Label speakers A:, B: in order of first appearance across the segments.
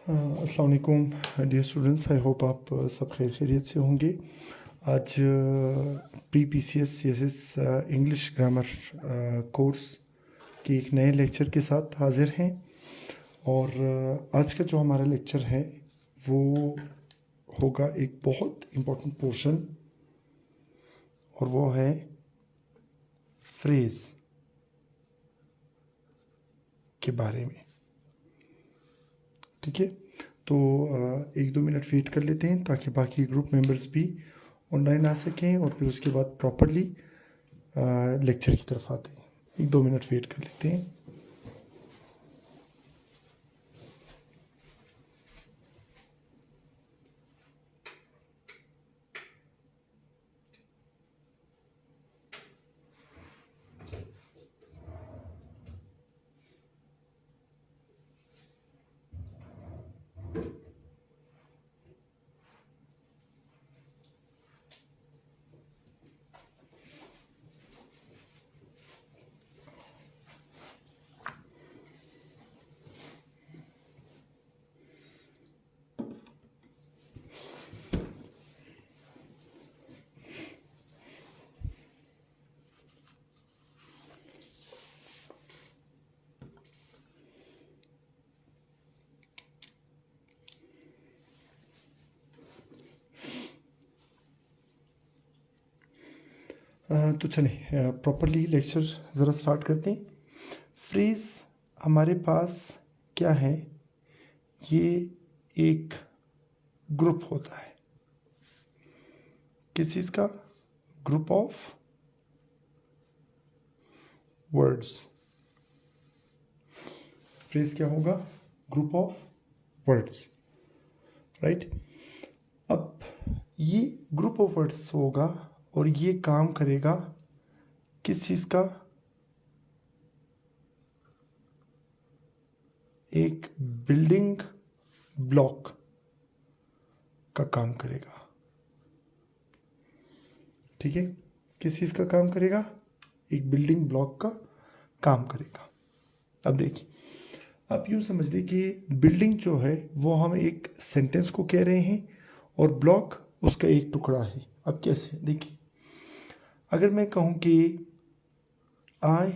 A: अस्सलाम वालेकुम dear students, I hope आप सब खैरियत से होंगे। आज pre P C S C S S English grammar course के एक नए लेक्चर के साथ हाज़िर हैं। और आज का जो हमारा लेक्चर है वो होगा एक बहुत इम्पोर्टेंट पोर्शन, और वो है फ्रेज़ के बारे में। ठीक है, तो 1-2 मिनट वेट कर लेते हैं ताकि बाकी ग्रुप मेंबर्स भी ऑनलाइन आ सकें, और फिर उसके बाद प्रॉपरली लेक्चर की तरफ आते हैं। 1-2 मिनट वेट कर लेते हैं। तो चलिए प्रॉपरली लेक्चर ज़रा स्टार्ट करते हैं। फ्रेज़ हमारे पास क्या है, ये एक ग्रुप होता है। किस चीज़ का? Group of words. फ्रेज़ क्या होगा? Group of words, right. अब ये ग्रुप ऑफ वर्ड्स होगा और ये काम करेगा किस चीज़ का? एक बिल्डिंग ब्लॉक का काम करेगा। ठीक है, किस चीज़ का काम करेगा? एक बिल्डिंग ब्लॉक का काम करेगा। अब देखिए, आप यूँ समझ लें कि बिल्डिंग जो है वो हम एक सेंटेंस को कह रहे हैं और ब्लॉक उसका एक टुकड़ा है। अब कैसे? देखिए, अगर मैं कहूँ कि आई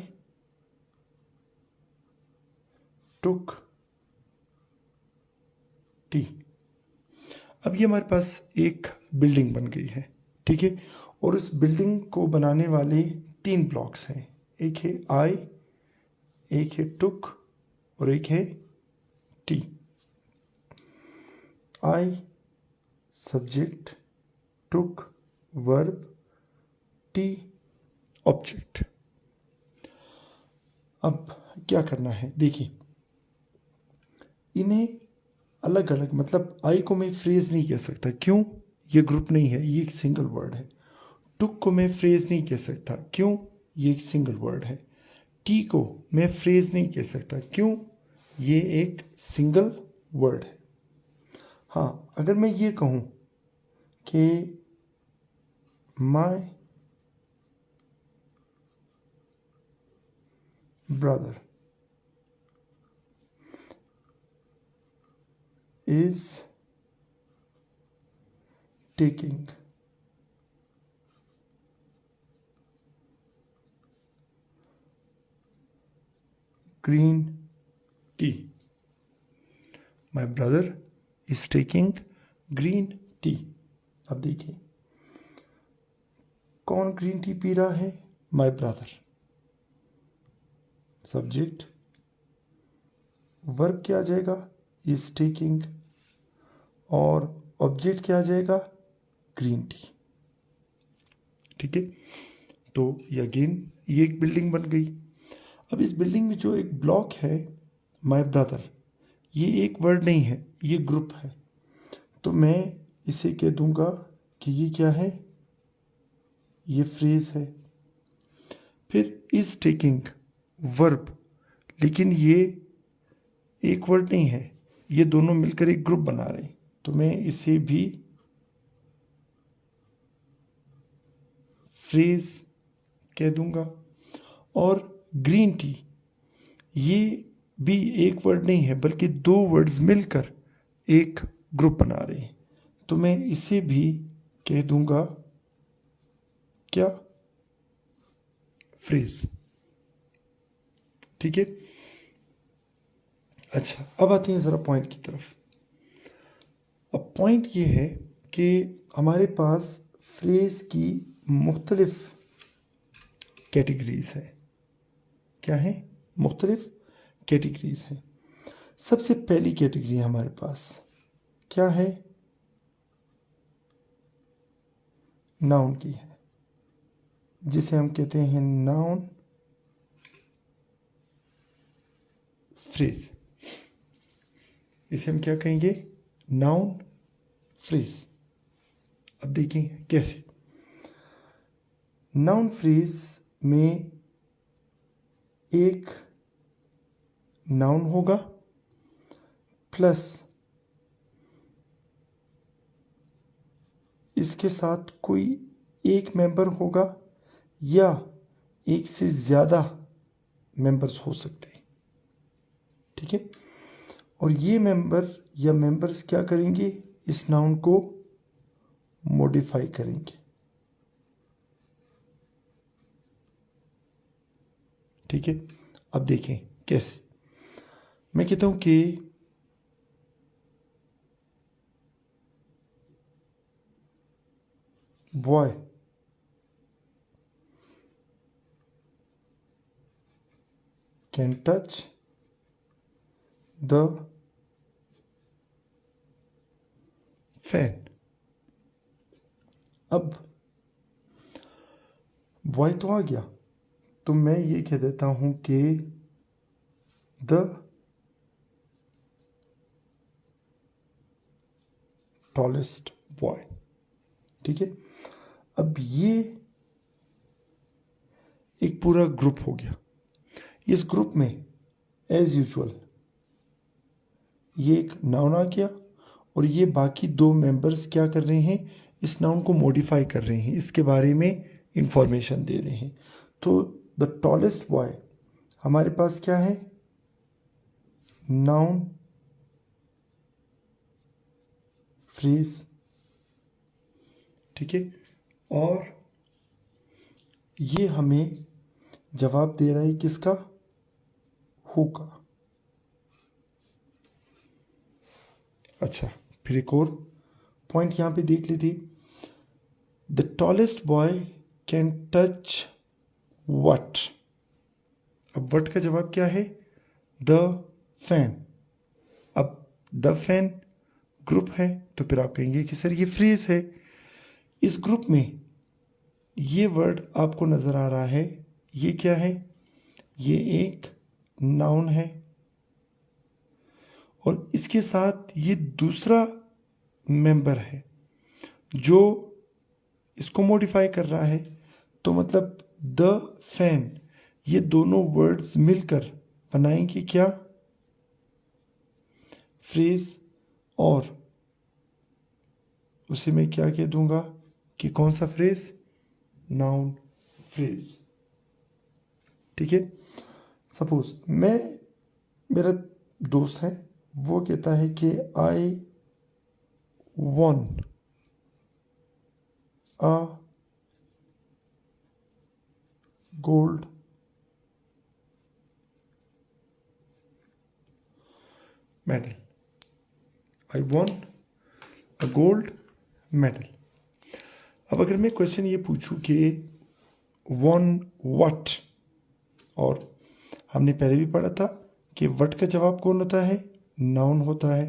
A: टुक टी, अब ये हमारे पास एक बिल्डिंग बन गई है। ठीक है, और इस बिल्डिंग को बनाने वाले 3 ब्लॉक्स हैं। एक है आई, एक है टुक और एक है T. I subject, took verb, T object. अब क्या करना है? देखिए, इन्हें अलग अलग, मतलब आई को मैं फ्रेज नहीं कह सकता। क्यों? ये ग्रुप नहीं है, ये एक सिंगल वर्ड है। टुक को मैं फ्रेज नहीं कह सकता। क्यों? ये एक सिंगल वर्ड है। टी को मैं फ्रेज नहीं कह सकता। क्यों? ये एक सिंगल वर्ड है। हाँ, अगर मैं ये कहूँ कि my brother is taking green tea. My brother is taking green tea. अब देखिए, कौन ग्रीन टी पी रहा है? My brother. सब्जेक्ट, वर्ब क्या आ जाएगा? इज टेकिंग, और ऑब्जेक्ट क्या आ जाएगा? Green tea. ठीक है, तो ये अगेन ये एक बिल्डिंग बन गई। अब इस बिल्डिंग में जो एक ब्लॉक है माय ब्रदर, ये एक वर्ड नहीं है, ये ग्रुप है। तो मैं इसे कह दूंगा कि ये क्या है? ये फ्रेज है। फिर इज टेकिंग वर्ब, लेकिन ये एक वर्ड नहीं है, ये दोनों मिलकर एक ग्रुप बना रहे हैं। तो मैं इसे भी फ्रेज कह दूंगा। और ग्रीन टी, ये भी एक वर्ड नहीं है, बल्कि 2 वर्ड्स मिलकर एक ग्रुप बना रहे हैं, तो मैं इसे भी कह दूंगा क्या, फ्रेज। ठीक है। अच्छा, अब आते हैं ज़रा पॉइंट की तरफ। अब पॉइंट ये है कि हमारे पास फ्रेज की मुख्तलिफ कैटेगरीज है। क्या है? मुख्तलिफ कैटेगरीज हैं। सबसे पहली कैटेगरी हमारे पास क्या है? नाउन की है, जिसे हम कहते हैं नाउन फ्रेज। इसे हम क्या कहेंगे? Noun phrase. अब देखें कैसे। नाउन फ्रेज में एक नाउन होगा प्लस इसके साथ कोई एक मेंबर होगा या एक से ज़्यादा मेंबर्स हो सकते हैं। ठीक है। और ये मेंबर या मेंबर्स क्या करेंगे? इस नाउन को मॉडिफाई करेंगे। ठीक है। अब देखें कैसे। मैं कहता हूं कि boy can touch the fan. अब बॉय तो आ गया, तो मैं ये कह देता हूं कि द टॉलेस्ट बॉय। ठीक है। अब ये एक पूरा ग्रुप हो गया। इस ग्रुप में एज यूजुअल ये एक नाउन आ गया और ये बाकी दो मेंबर्स क्या कर रहे हैं? इस नाउन को मॉडिफाई कर रहे हैं, इसके बारे में इंफॉर्मेशन दे रहे हैं। तो द टॉलेस्ट बॉय हमारे पास क्या है? Noun phrase. ठीक है। और ये हमें जवाब दे रहा है किसका? हु का। अच्छा, फिर एक और पॉइंट यहां पे देख लेते। The tallest boy can touch what. अब वट का जवाब क्या है? The fan. अब द फैन ग्रुप है, तो फिर आप कहेंगे कि सर ये फ्रेज है। इस ग्रुप में ये वर्ड आपको नजर आ रहा है, ये क्या है? ये एक नाउन है और इसके साथ ये दूसरा मेंबर है जो इसको मॉडिफाई कर रहा है। तो मतलब द फैन, ये दोनों वर्ड्स मिलकर बनाएंगे क्या? फ्रेज। और उसे मैं क्या कह दूंगा कि कौन सा फ्रेज? Noun phrase. ठीक है। सपोज मेरा दोस्त है, वो कहता है कि I won a gold medal. I won a gold medal. अब अगर मैं क्वेश्चन ये पूछूं कि वॉन व्हाट, और हमने पहले भी पढ़ा था कि वट का जवाब कौन होता है? नाउन होता है।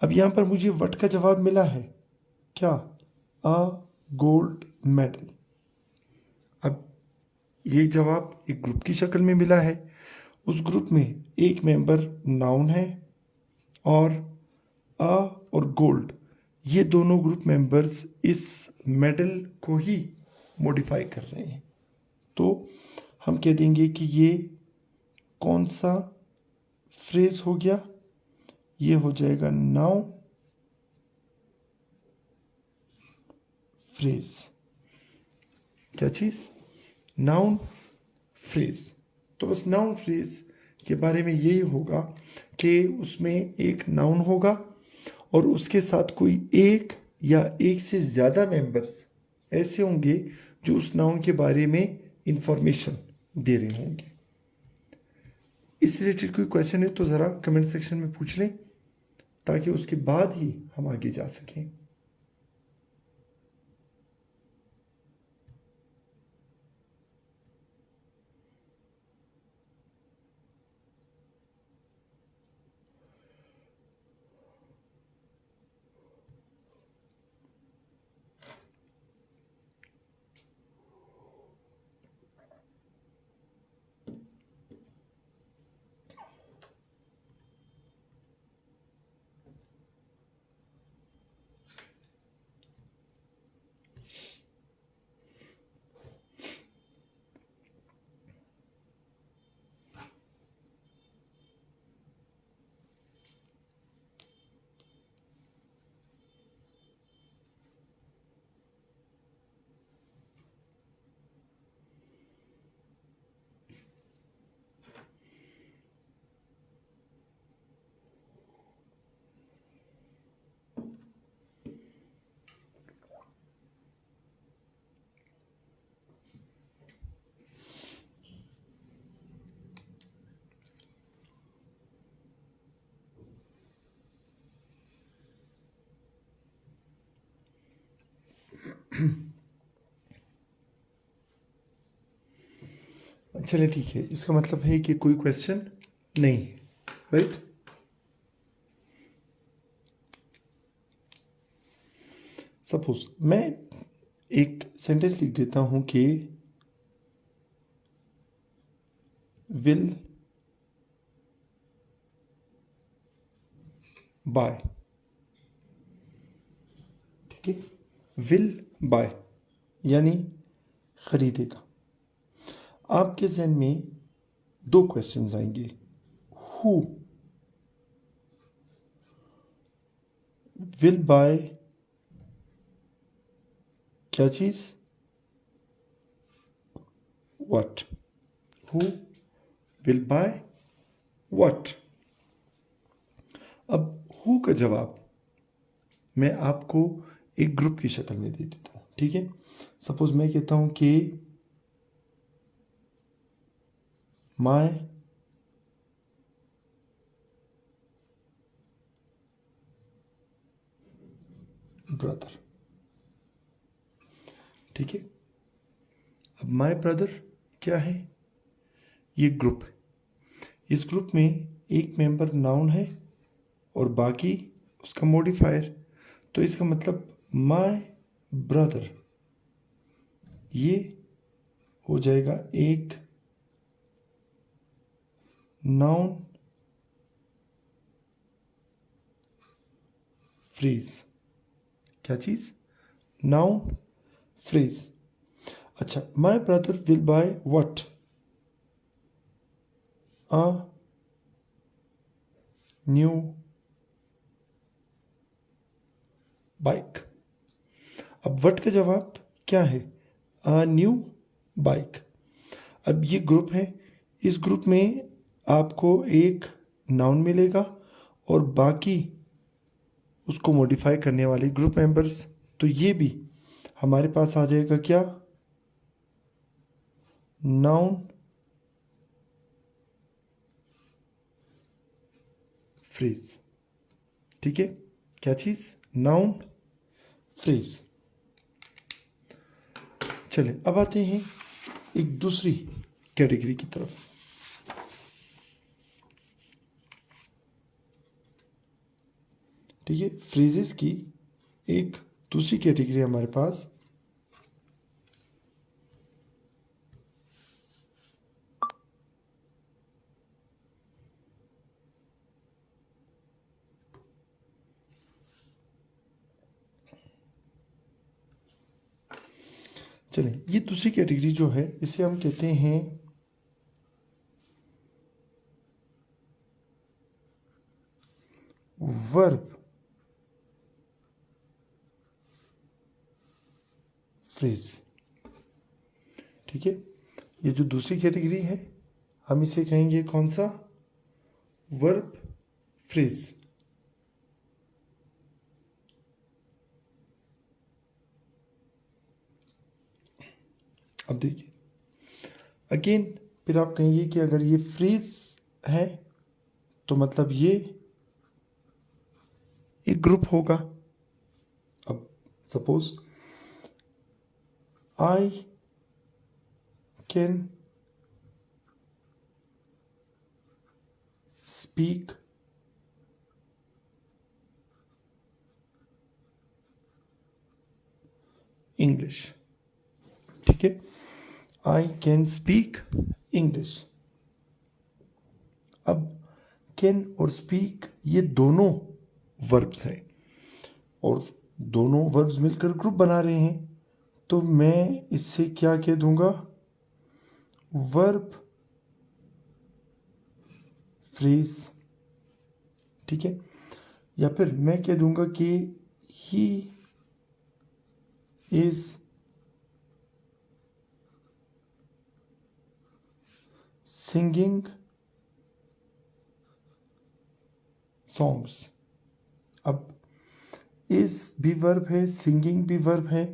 A: अब यहां पर मुझे वट का जवाब मिला है क्या? अ गोल्ड मेडल। अब ये जवाब एक ग्रुप की शक्ल में मिला है। उस ग्रुप में एक मेंबर नाउन है और अ और गोल्ड, ये दोनों ग्रुप मेंबर्स इस मेडल को ही मॉडिफाई कर रहे हैं। तो हम कह देंगे कि ये कौन सा फ्रेज हो गया? ये हो जाएगा नाउन फ्रेज। क्या चीज? Noun phrase. तो बस नाउन फ्रेज के बारे में यही होगा कि उसमें एक नाउन होगा और उसके साथ कोई एक या एक से ज़्यादा मेंबर्स ऐसे होंगे जो उस नाउन के बारे में इंफॉर्मेशन दे रहे होंगे। इस रिलेटेड कोई क्वेश्चन है तो ज़रा कमेंट सेक्शन में पूछ लें ताकि उसके बाद ही हम आगे जा सकें। चलिए ठीक है, इसका मतलब है कि कोई क्वेश्चन नहीं है, राइट। सपोज मैं एक सेंटेंस लिख देता हूं कि विल बाय, ठीक है, विल बाय यानी खरीदेगा। आपके जहन में दो क्वेश्चंस आएंगे, हु विल बाय क्या चीज, what, who will by what. अब हु का जवाब मैं आपको एक ग्रुप की शक्ल में दे देता हूं, ठीक है। सपोज मैं कहता हूं कि माय ब्रदर, ठीक है। अब माय ब्रदर क्या है, ये ग्रुप है। इस ग्रुप में एक मेंबर नाउन है और बाकी उसका मॉडिफायर, तो इसका मतलब माय ब्रदर ये हो जाएगा एक नाउन फ्रेज। क्या चीज, नाउन फ्रेज। अच्छा, my brother will by what, a new bike. अब व्हाट का जवाब क्या है, अ न्यू बाइक। अब ये ग्रुप है, इस ग्रुप में आपको एक नाउन मिलेगा और बाकी उसको मॉडिफाई करने वाले ग्रुप मेंबर्स। तो ये भी हमारे पास आ जाएगा क्या, नाउन फ्रेज, ठीक है। क्या चीज, नाउन फ्रेज। चले अब आते हैं एक दूसरी कैटेगरी की तरफ। ठीक है, फ्रेजेस की एक दूसरी कैटेगरी हमारे पास चलें, ये दूसरी कैटेगरी जो है इसे हम कहते हैं वर्ब फ्रेज, ठीक है। ये जो दूसरी कैटेगरी है हम इसे कहेंगे कौन सा, वर्ब फ्रेज। अब देखिए अगेन, फिर आप कहेंगे कि अगर ये फ्रेज है तो मतलब ये एक ग्रुप होगा। अब suppose I can speak English. ठीक है, आई कैन स्पीक इंग्लिश। अब कैन और स्पीक ये दोनों वर्ब्स हैं और दोनों वर्ब्स मिलकर ग्रुप बना रहे हैं, तो मैं इससे क्या कह दूंगा, वर्ब फ्रेज। ठीक है, या फिर मैं कह दूंगा कि ही इज सिंगिंग सॉन्ग्स। अब इज भी वर्ब है, सिंगिंग भी वर्ब है।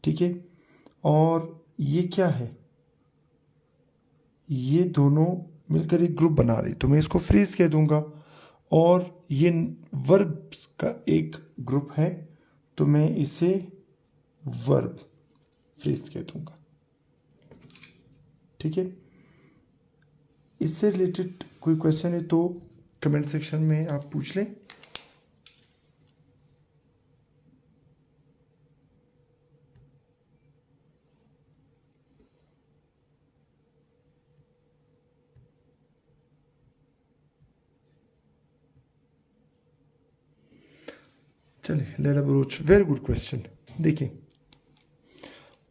A: ठीक है, और ये क्या है, ये दोनों मिलकर एक ग्रुप बना रही, तो मैं इसको फ्रेज कह दूंगा। और ये वर्ब्स का एक ग्रुप है, तो मैं इसे वर्ब फ्रेज कह दूंगा। ठीक है, इससे रिलेटेड कोई क्वेश्चन है तो कमेंट सेक्शन में आप पूछ लें। चलिए, let us approach very good question. देखिए,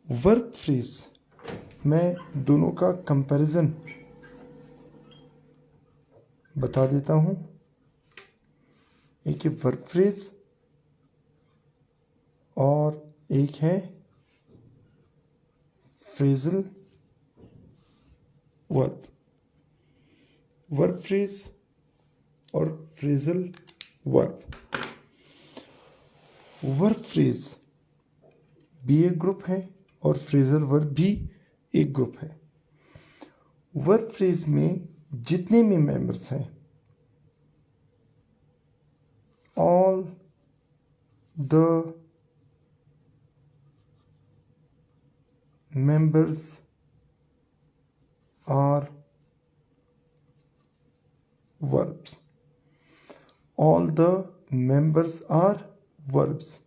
A: वर्ब फ्रेज मैं दोनों का कंपैरिजन बता देता हूं। एक है वर्ब फ्रेज और एक है फ्रेजल वर्ब। वर्ब फ्रेज और फ्रेजल वर्ब। वर्ब फ्रेज भी एक ग्रुप है और फ्रेजल वर्ब भी एक ग्रुप है। वर्ब फ्रेज में जितने भी मेंबर्स हैं, all the members are verbs। All the members are verbs.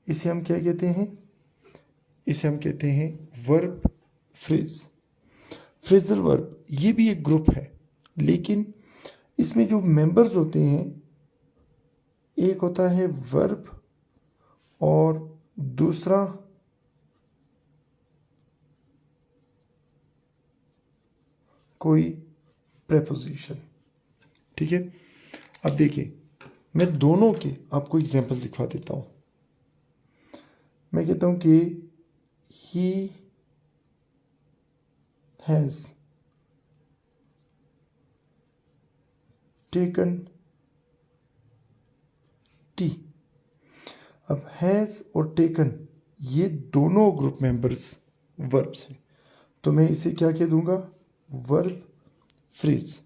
A: इसे हम क्या कहते हैं, इसे हम कहते हैं वर्ब फ्रेज। फ्रेजल वर्ब ये भी एक ग्रुप है, लेकिन इसमें जो मेंबर्स होते हैं, एक होता है वर्ब और दूसरा कोई प्रेपोजिशन। ठीक है, अब देखिए, मैं दोनों के आपको एग्जांपल दिखा देता हूं। मैं कहता हूं कि ही हैज टेकन टी। अब हैज और टेकन ये दोनों ग्रुप मेंबर्स वर्ब्स हैं, तो मैं इसे क्या कह दूंगा, वर्ब फ्रेज।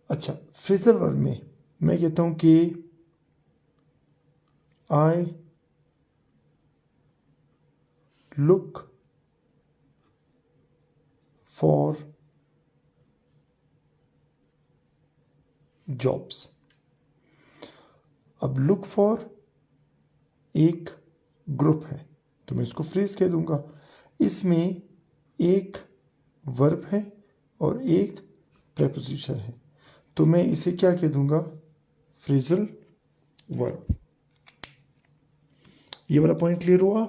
A: अच्छा, फ्रेजल वर्ब में मैं कहता हूं कि आई लुक फॉर जॉब्स। अब लुक फॉर एक ग्रुप है, तो मैं इसको फ्रेज कह दूंगा। इसमें एक वर्ब है और एक प्रेपोजिशन है, तो मैं इसे क्या कह दूंगा, फ्रेजल वर्ब। ये वाला पॉइंट क्लियर हुआ।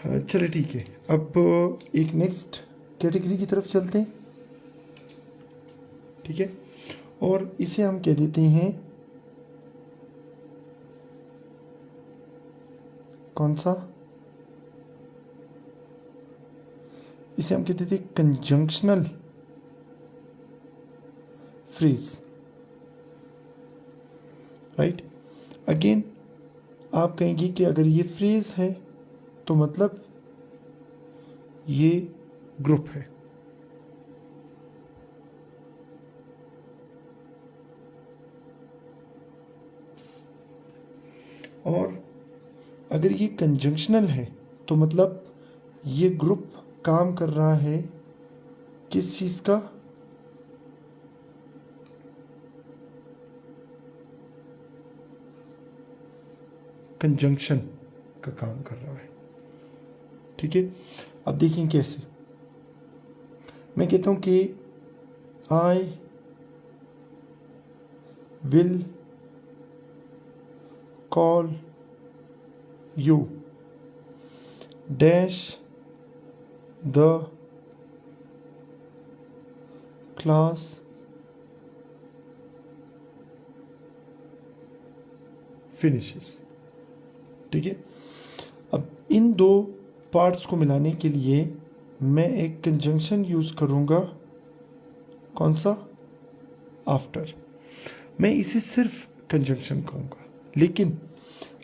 A: चलिए ठीक है, अब एक नेक्स्ट कैटेगरी की तरफ चलते हैं। ठीक है, और इसे हम कह देते हैं, कौन सा, इसे हम कहते थे कंजंक्शनल फ्रेज। राइट, अगेन आप कहेंगे कि अगर ये फ्रेज है तो मतलब ये ग्रुप है। और अगर ये कंजंक्शनल है तो मतलब ये ग्रुप काम कर रहा है किस चीज़ का, कंजंक्शन का काम कर रहा है। ठीक है, अब देखें कैसे। मैं कहता हूं कि I will call you dash the class finishes. ठीक है, अब इन दो पार्ट्स को मिलाने के लिए मैं एक कंजंक्शन यूज करूंगा, कौन सा, आफ्टर। मैं इसे सिर्फ कंजंक्शन कहूंगा, लेकिन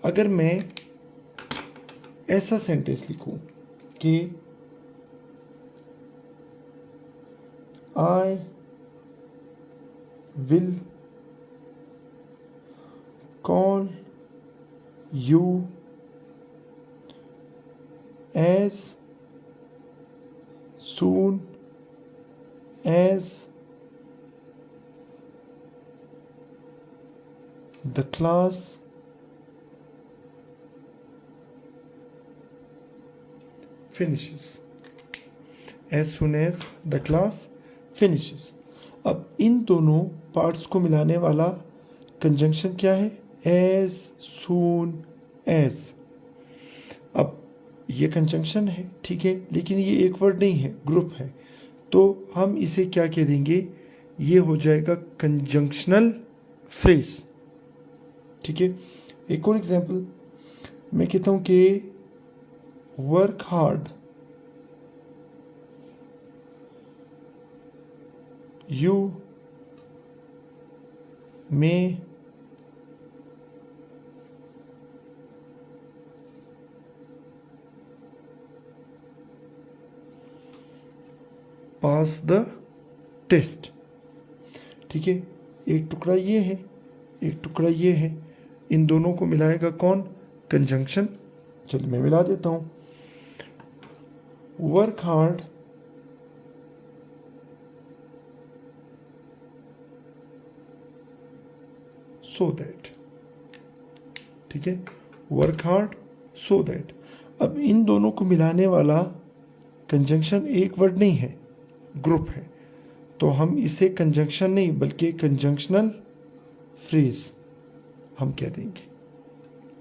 A: अगर मैं ऐसा सेंटेंस लिखूं कि I will call you as soon as the class finishes, as soon as the class finishes। अब इन दोनों पार्ट्स को मिलाने वाला कंजंक्शन क्या है, as soon as। अब ये कंजंक्शन है, ठीक है, लेकिन ये एक वर्ड नहीं है, ग्रुप है, तो हम इसे क्या कह देंगे, ये हो जाएगा कंजंक्शनल फ्रेज। ठीक है, एक और एग्जांपल मैं कहता हूं कि work hard you may pass the test. ठीक है, एक टुकड़ा ये है, एक टुकड़ा ये है, इन दोनों को मिलाएगा कौन, कंजंक्शन। चलिए मैं मिला देता हूं, वर्क हार्ड सो दैट। ठीक है, वर्क हार्ड सो दैट। अब इन दोनों को मिलाने वाला कंजंक्शन एक वर्ड नहीं है, ग्रुप है, तो हम इसे कंजंक्शन नहीं बल्कि कंजंक्शनल फ्रेज हम कह देंगे।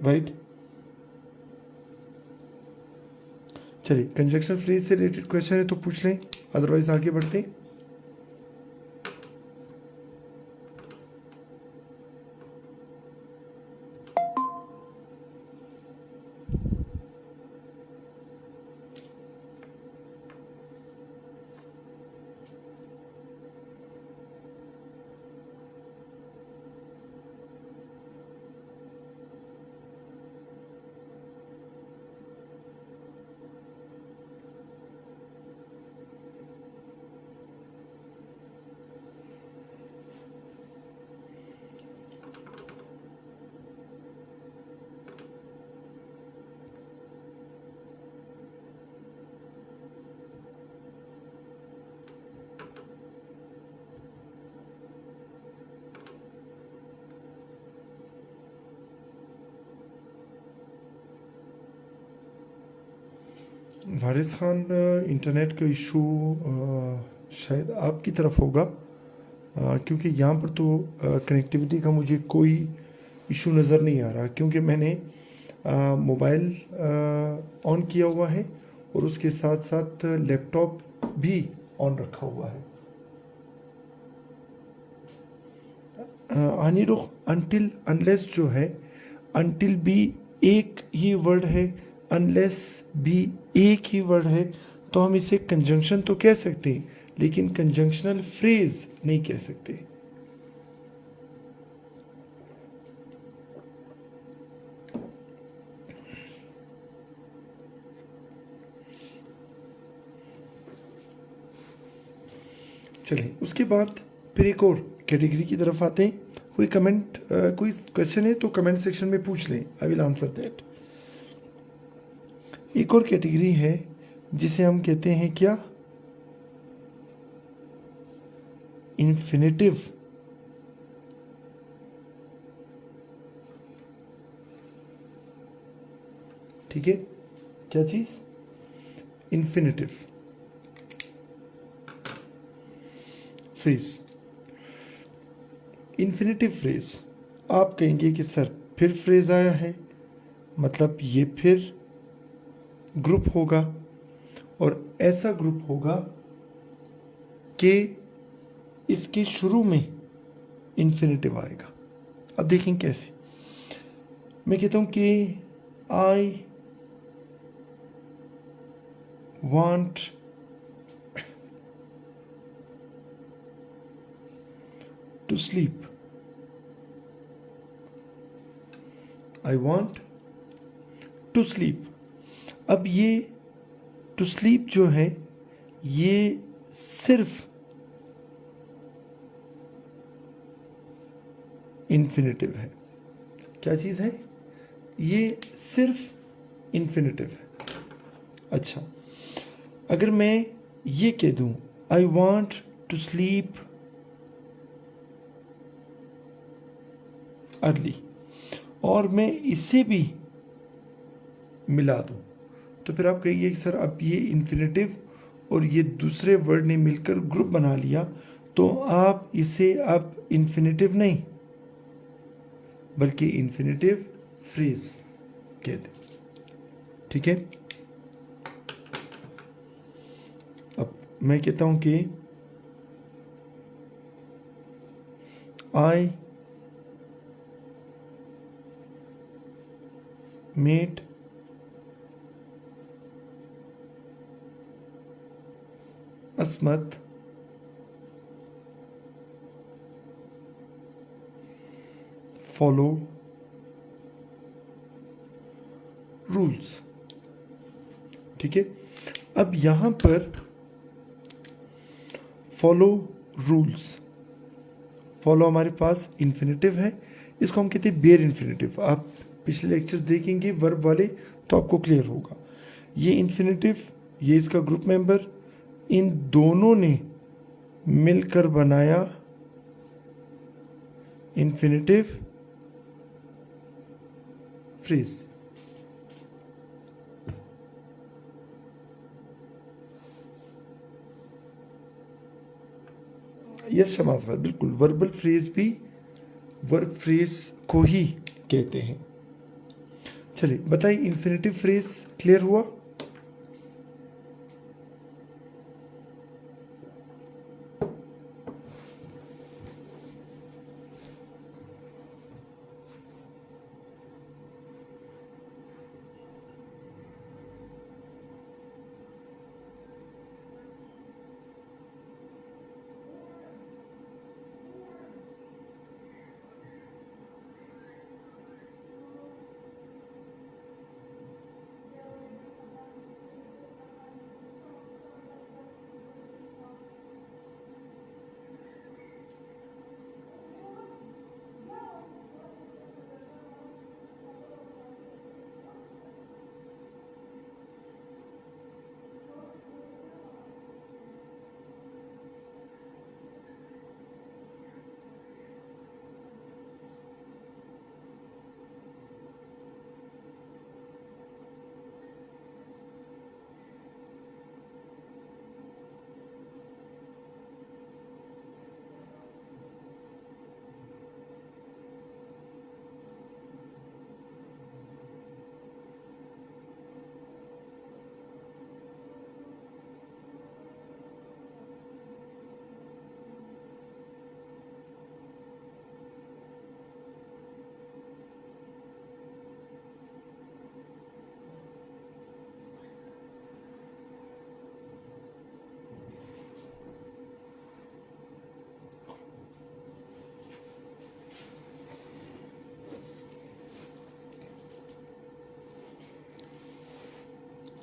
A: राइट, चलिए कंजंक्शन फ्रेज से रिलेटेड क्वेश्चन है तो पूछ लें, अदरवाइज आगे बढ़ते हैं। वारिस खान, इंटरनेट का इशू शायद आपकी तरफ होगा, क्योंकि यहाँ पर तो कनेक्टिविटी का मुझे कोई इशू नज़र नहीं आ रहा, क्योंकि मैंने मोबाइल ऑन किया हुआ है और उसके साथ साथ लैपटॉप भी ऑन रखा हुआ है। हानि रुख अनटिल अनलेस जो है, अनटिल भी एक ही वर्ड है, अनलेस भी एक ही वर्ड है, तो हम इसे कंजंक्शन तो कह सकते हैं लेकिन कंजंक्शनल फ्रेज नहीं कह सकते। चलिए उसके बाद फिर एक और कैटेगरी की तरफ आते हैं। कोई कमेंट कोई क्वेश्चन है तो कमेंट सेक्शन में पूछ लें, आई विल आंसर दैट। एक और कैटेगरी है जिसे हम कहते हैं क्या, इन्फिनेटिव। ठीक है, क्या चीज, इन्फिनेटिव फ्रेज। इन्फिनेटिव फ्रेज, आप कहेंगे कि सर फिर फ्रेज आया है, मतलब ये फिर ग्रुप होगा और ऐसा ग्रुप होगा कि इसके शुरू में इन्फिनेटिव आएगा। अब देखें कैसे। मैं कहता हूं कि I want to sleep, I want to sleep. अब ये टू स्लीप जो है ये सिर्फ इन्फिनेटिव है। क्या चीज है, ये सिर्फ इन्फिनेटिव है। अच्छा, अगर मैं ये कह दूं I want to sleep early और मैं इसे भी मिला दूं, तो फिर आप कहिए कि सर अब ये इन्फिनेटिव और ये दूसरे वर्ड ने मिलकर ग्रुप बना लिया, तो आप इसे अब इन्फिनेटिव नहीं बल्कि इन्फिनेटिव फ्रेज कहते। ठीक है, अब मैं कहता हूं कि I made Asmat follow rules. ठीक है, अब यहां पर फॉलो रूल्स, फॉलो हमारे पास इन्फिनेटिव है, इसको हम कहते हैं बेयर इन्फिनेटिव। आप पिछले लेक्चर्स देखेंगे वर्ब वाले तो आपको क्लियर होगा। ये इन्फिनेटिव, ये इसका ग्रुप मेंबर, इन दोनों ने मिलकर बनाया इन्फिनेटिव फ्रेज। यस शमाज भाई, बिल्कुल वर्बल फ्रेज भी वर्ब फ्रेज को ही कहते हैं। चलिए बताइए, इन्फिनेटिव फ्रेज क्लियर हुआ।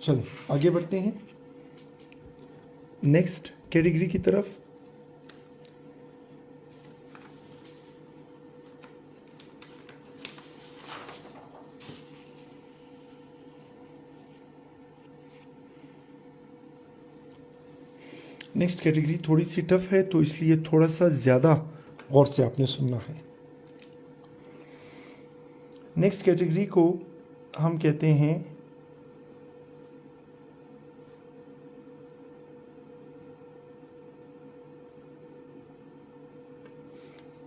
A: चलो आगे बढ़ते हैं नेक्स्ट कैटेगरी की तरफ। नेक्स्ट कैटेगरी थोड़ी सी टफ है, तो इसलिए थोड़ा सा ज़्यादा गौर से आपने सुनना है। नेक्स्ट कैटेगरी को हम कहते हैं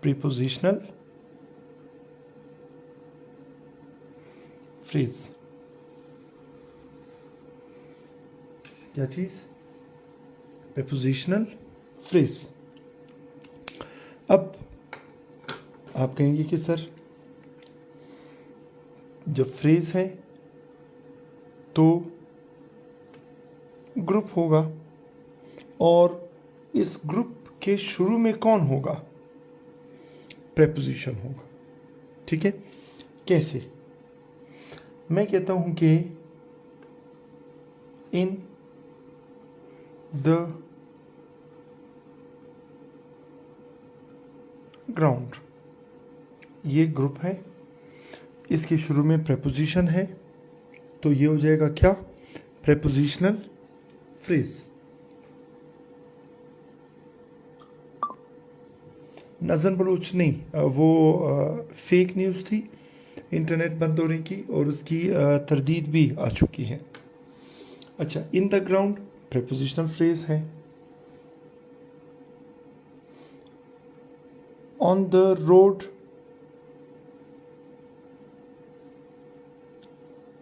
A: प्रीपोजिशनल फ्रेज। क्या चीज़? Prepositional phrase. अब आप कहेंगे कि सर जब फ्रेज है तो ग्रुप होगा, और इस ग्रुप के शुरू में कौन होगा? प्रेपोजिशन होगा। ठीक है, कैसे? मैं कहता हूं कि इन द ग्राउंड, ये ग्रुप है, इसके शुरू में प्रेपोजिशन है, तो ये हो जाएगा क्या? Prepositional phrase. नज़र बलूच नहीं, वो फेक न्यूज़ थी इंटरनेट बंद होने की, और उसकी तरदीद भी आ चुकी है। अच्छा, in the ground prepositional phrase है। On the road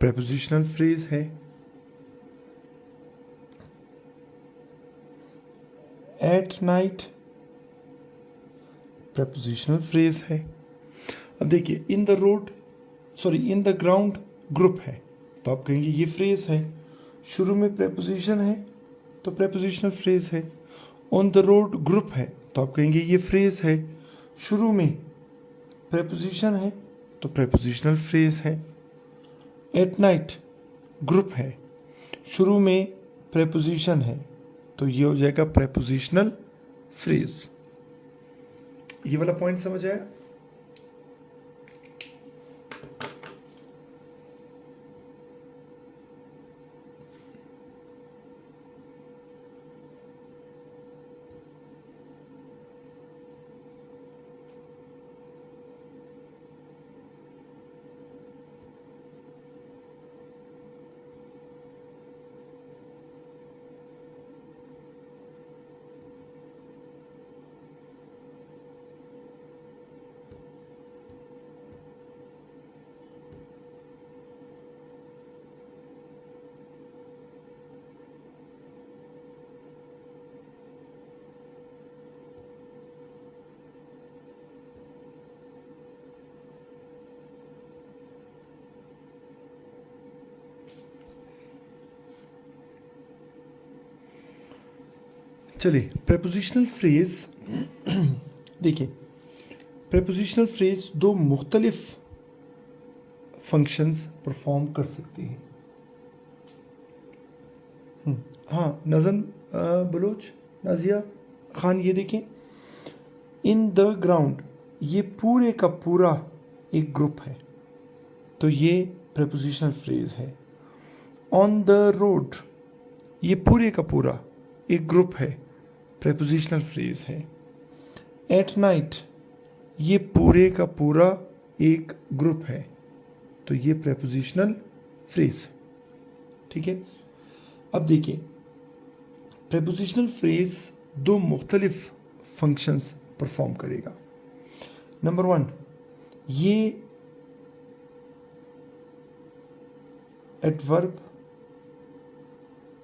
A: prepositional phrase है। एट नाइट प्रेपोजिशनल फ्रेज है। अब देखिए, in the road, sorry in the ground group है, तो आप कहेंगे ये फ्रेज है, शुरू में प्रेपोजिशन है तो प्रेपोजिशनल फ्रेज है। ऑन द रोड ग्रुप है, तो आप कहेंगे ये फ्रेज है, शुरू में प्रेपोजिशन है तो प्रेपोजिशनल फ्रेज है। एट नाइट ग्रुप है, शुरू में प्रेपोजिशन है, तो ये हो जाएगा प्रेपोजिशनल फ्रेज। ये वाला पॉइंट समझ आया? चलिए, प्रेपोजिशनल फ्रेज देखिए, प्रेपोजिशनल फ्रेज दो मुख्तलिफ फंक्शंस परफॉर्म कर सकती हैं। हाँ, नज़म बलोच, नाजिया खान, ये देखें, इन द ग्राउंड, ये पूरे का पूरा एक ग्रुप है, तो ये प्रेपोजिशनल फ्रेज है। ऑन द रोड, ये पूरे का पूरा एक ग्रुप है, प्रेपोजिशनल फ्रेज है। एट नाइट, ये पूरे का पूरा एक ग्रुप है, तो ये प्रेपोजिशनल फ्रेज। ठीक है, अब देखिए, प्रेपोजिशनल फ्रेज दो मुख्तलिफ फंक्शंस परफॉर्म करेगा। नंबर 1, ये एडवर्ब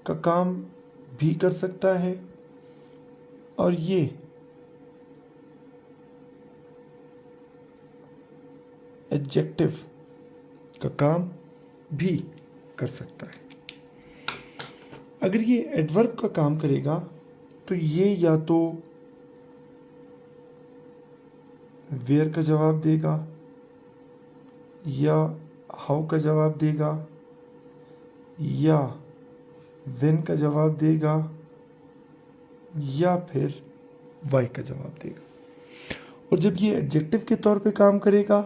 A: का काम भी कर सकता है, और ये एडजेक्टिव का काम भी कर सकता है। अगर ये एडवर्ब का काम करेगा तो ये या तो वेयर का जवाब देगा, या हाउ का जवाब देगा, या व्हेन का जवाब देगा या फिर वाई का जवाब देगा। और जब ये एडजेक्टिव के तौर पे काम करेगा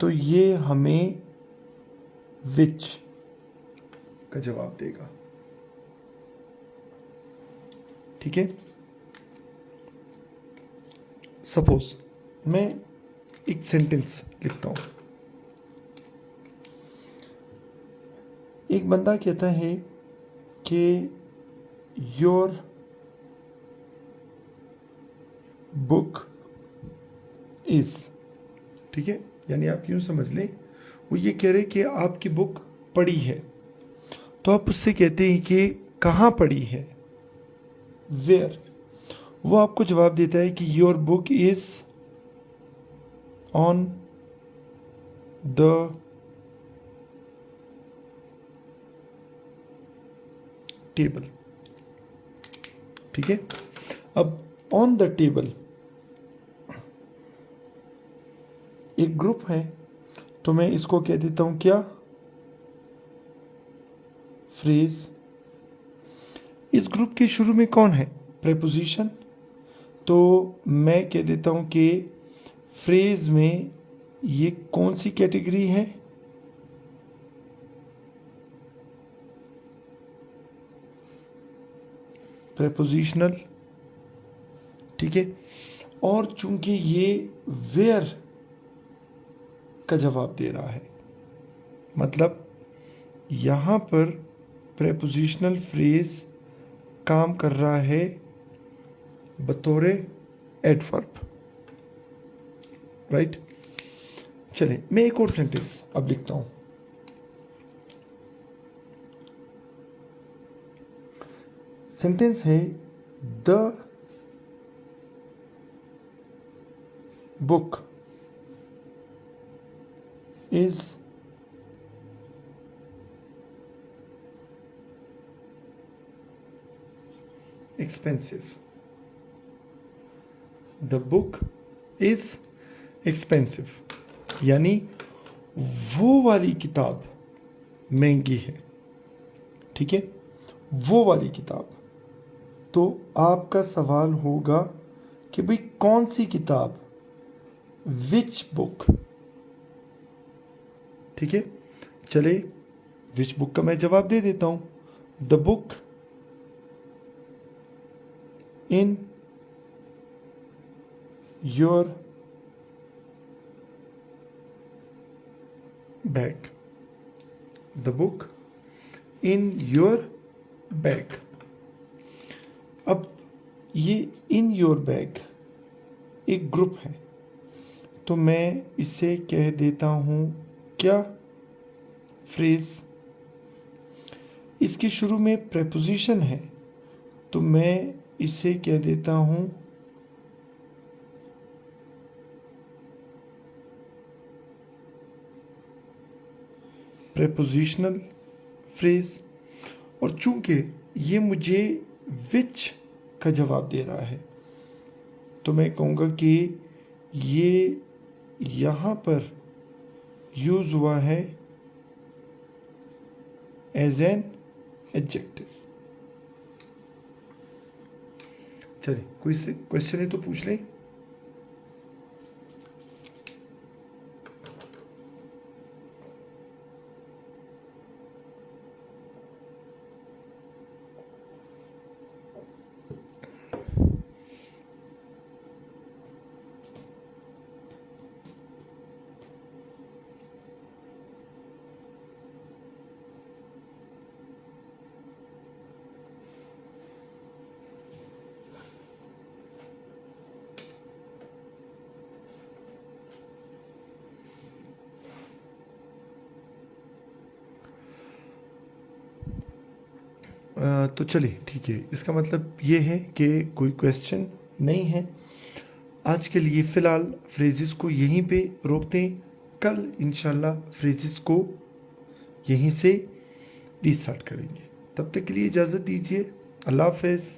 A: तो ये हमें विच का जवाब देगा। ठीक है, सपोज मैं एक सेंटेंस लिखता हूं। एक बंदा कहता है कि योर बुक इज, ठीक है, यानी आप यूं समझ लें वो ये कह रहे कि आपकी बुक पढ़ी है, तो आप उससे कहते हैं कि कहाँ पढ़ी है, वेयर। वो आपको जवाब देता है कि your book is on the table. ठीक है, अब ऑन द टेबल एक ग्रुप है, तो मैं इसको कह देता हूं क्या, फ्रेज। इस ग्रुप के शुरू में कौन है, प्रेपोजिशन, तो मैं कह देता हूं कि फ्रेज में ये कौन सी कैटेगरी है, प्रेपोजिशनल। ठीक है, और चूंकि ये वेयर का जवाब दे रहा है, मतलब यहां पर प्रेपोजिशनल फ्रेज काम कर रहा है बतौर एडवर्ब, राइट। चलिए मैं एक और सेंटेंस अब लिखता हूं। सेंटेंस है the book is expensive. The book is expensive, यानी वो वाली किताब महंगी है। ठीक है, वो वाली किताब। तो आपका सवाल होगा कि भाई कौन सी किताब, विच बुक। ठीक है, चले विच बुक का मैं जवाब दे देता हूं, the book in your bag, the book in your bag. अब ये इन योर बैग एक ग्रुप है, तो मैं इसे कह देता हूं क्या, फ्रेज। इसके शुरू में प्रेपोजिशन है, तो मैं इसे कह देता हूं प्रेपोजिशनल फ्रेज। और चूंकि ये मुझे विच का जवाब दे रहा है, तो मैं कहूँगा कि ये यहाँ पर यूज हुआ है एज एन एडजेक्टिव। चलिए कोई क्वेश्चन है तो पूछ लें। तो चलिए ठीक है, इसका मतलब ये है कि कोई क्वेश्चन नहीं है। आज के लिए फ़िलहाल फ्रेजेस को यहीं पे रोकते हैं, कल इंशाल्लाह फ्रेजेस को यहीं से रीस्टार्ट करेंगे। तब तक के लिए इजाज़त दीजिए, अल्लाह हाफ़िज़।